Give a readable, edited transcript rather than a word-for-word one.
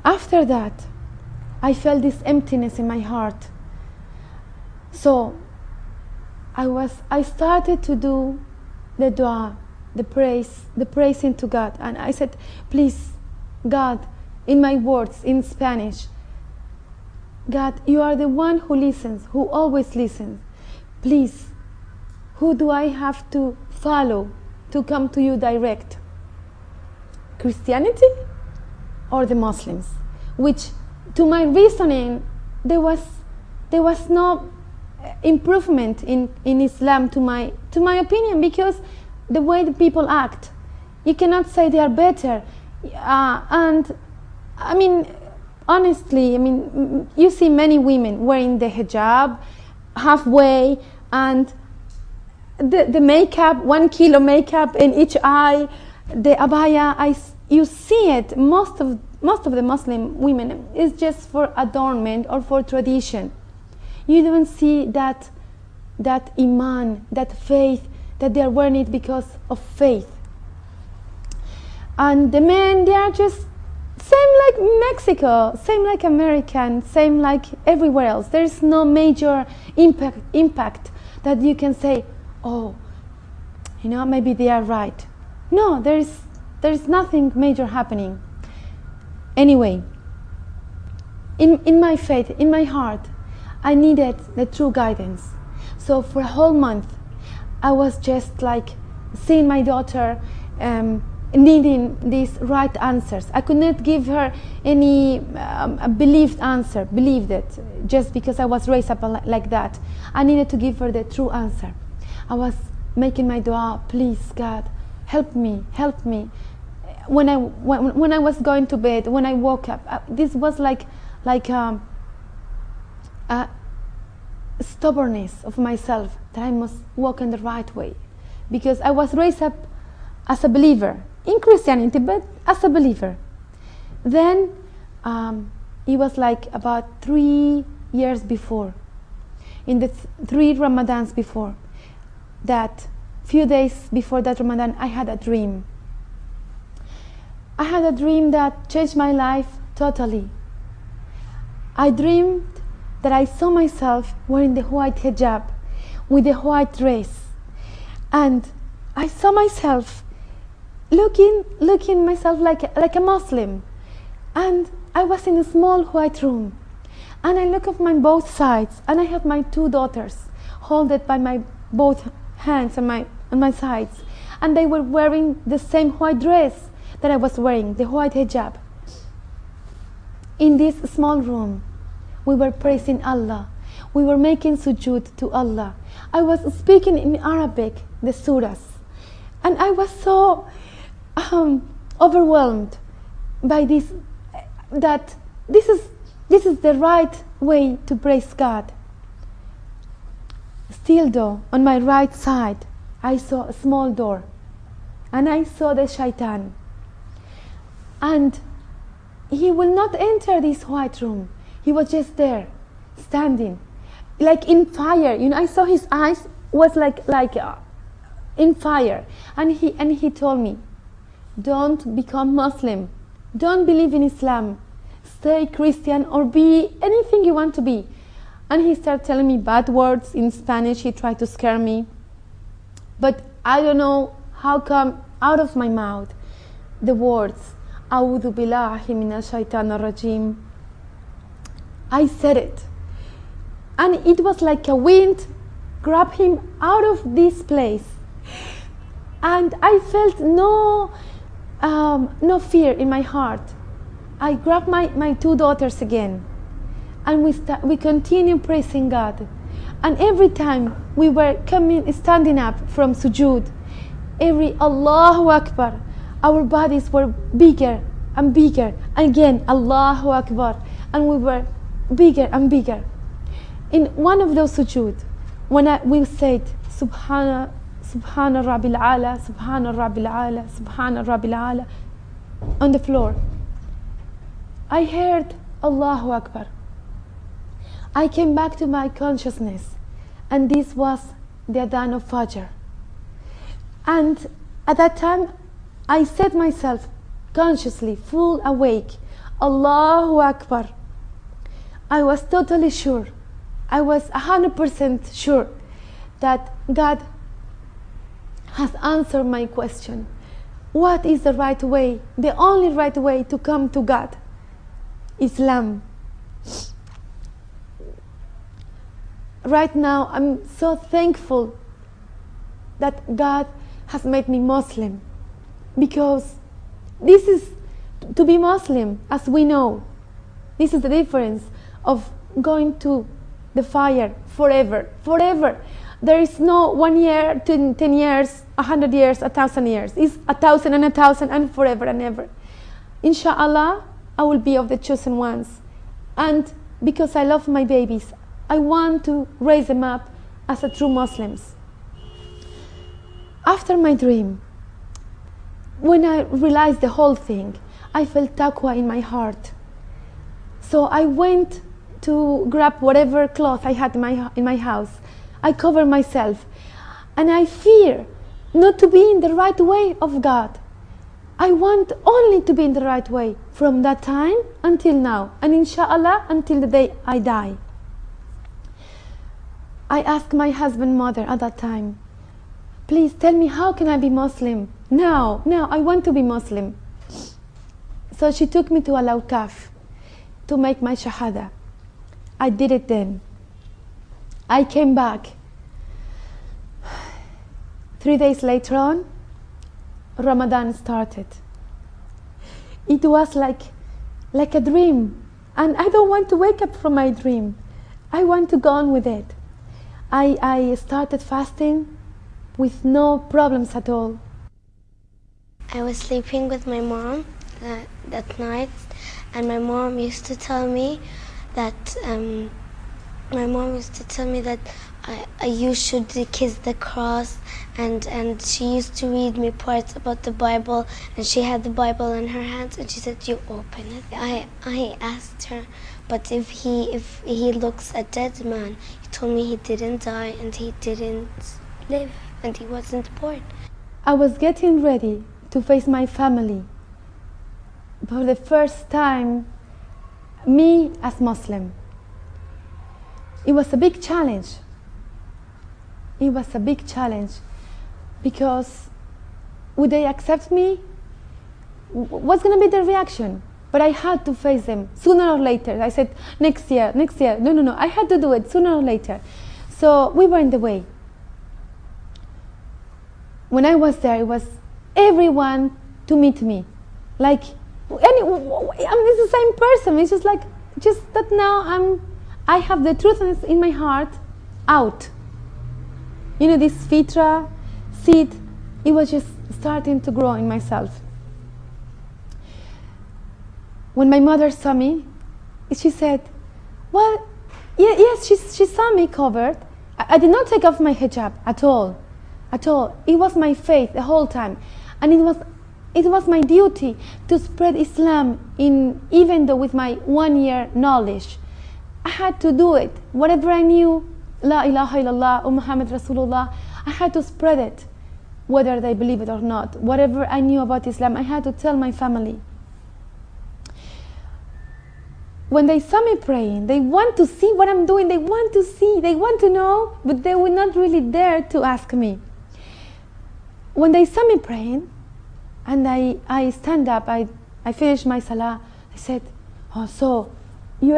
After that, I felt this emptiness in my heart. So I started to do the dua, the praising to God. And I said, please, God, in my words, in Spanish, God, you are the one who listens, who always listens. Please, who do I have to follow to come to you direct? Christianity or the Muslims? Which, to my reasoning, there was no improvement in Islam to my opinion, because the way the people act, you cannot say they are better. And I mean, honestly, I mean, you see many women wearing the hijab halfway, and the makeup, 1 kilo makeup in each eye, the abaya, you see it. Most of the Muslim women is just for adornment or for tradition. You don't see that Iman, that faith, that they are wearing it because of faith. And the men, they are just same like Mexico, same like American, same like everywhere else. There is no major impact that you can say, oh, maybe they are right. No, there is nothing major happening. Anyway, in my faith, in my heart, I needed the true guidance. So for a whole month, I was just like seeing my daughter needing these right answers. I could not give her any believed it, just because I was raised up like that. I needed to give her the true answer. I was making my dua, please God, help me. When I was going to bed, when I woke up, this was like a stubbornness of myself, that I must walk in the right way, because I was raised up as a believer in Christianity, but as a believer. Then it was like about 3 years before, in the 3 Ramadans before that, few days before that Ramadan, I had a dream. I had a dream that changed my life totally. I dreamed that I saw myself wearing the white hijab with the white dress, and I saw myself looking myself like a Muslim, and I was in a small white room, and I look at my both sides, and I have my 2 daughters holded by my both hands on my sides, and they were wearing the same white dress that I was wearing, the white hijab. In this small room, we were praising Allah. We were making sujood to Allah. I was speaking in Arabic, the surahs, and I was so overwhelmed by this, that this is the right way to praise God. Still though, on my right side, I saw a small door, and I saw the shaitan, and he will not enter this white room. He was just there, standing, like in fire. I saw his eyes was like in fire, and he told me, don't become Muslim, don't believe in Islam, stay Christian or be anything you want to be. And he started telling me bad words in Spanish. He tried to scare me, but I don't know how come out of my mouth the words "A'udhu billahi minash shaitanir rajim." I said it, and it was like a wind grabbed him out of this place, and I felt no fear in my heart. I grabbed my 2 daughters again, and we continued praising God. And every time we were standing up from sujood, every Allahu Akbar, our bodies were bigger and bigger. Again, Allahu Akbar, and we were bigger and bigger. In one of those sujood, when we said Subhana Rabbil Ala, Subhana Rabbil Ala, Subhana Rabbil Ala, on the floor, I heard Allahu Akbar. I came back to my consciousness, and this was the Adhan of Fajr. And at that time, I said myself consciously, full awake, Allahu Akbar. I was totally sure, I was 100% sure that God has answered my question. What is the right way? The only right way to come to God? Islam. Right now, I'm so thankful that God has made me Muslim, because this is to be Muslim, as we know. This is the difference of going to the fire forever, forever. There is no 1 year, 10 years, 100 years, 1,000 years. It's 1,000 and 1,000 and forever and ever. Inshallah, I will be of the chosen ones. And because I love my babies, I want to raise them up as a true Muslims. After my dream, when I realized the whole thing, I felt taqwa in my heart. So I went to grab whatever cloth I had in my house. I cover myself, and I fear not to be in the right way of God. I want only to be in the right way from that time until now, and inshallah until the day I die. I asked my husband, mother at that time, please tell me, how can I be Muslim? Now I want to be Muslim. So she took me to Al-Awqaf to make my shahada. I did it then. I came back. 3 days later on, Ramadan started. It was like a dream, and I don't want to wake up from my dream. I want to go on with it. I started fasting with no problems at all. I was sleeping with my mom that night, and my mom used to tell me that you should kiss the cross, and she used to read me parts about the Bible, and she had the Bible in her hands, and she said, you open it. I asked her, but if he looks a dead man, he told me he didn't die and he didn't live and he wasn't born. I was getting ready to face my family for the first time, me as Muslim. It was a big challenge. It was a big challenge, because would they accept me? What's going to be their reaction? But I had to face them sooner or later. I said, next year. No. I had to do it sooner or later. So we were in the way. When I was there, it was everyone to meet me. Like, it's the same person. It's just that now I have the truth in my heart out. You know, this fitra seed, it was just starting to grow in myself. When my mother saw me, she said, well, yes, she saw me covered. I did not take off my hijab at all. It was my faith the whole time. And it was my duty to spread Islam, even though with my 1 year knowledge. I had to do it. Whatever I knew, La ilaha illallah, Muhammad Rasulullah, I had to spread it, whether they believe it or not. Whatever I knew about Islam, I had to tell my family. When they saw me praying, they want to see what I'm doing. They want to see, they want to know, but they were not really dare to ask me. When they saw me praying, and I stand up, I finished my salah, I said, oh, so you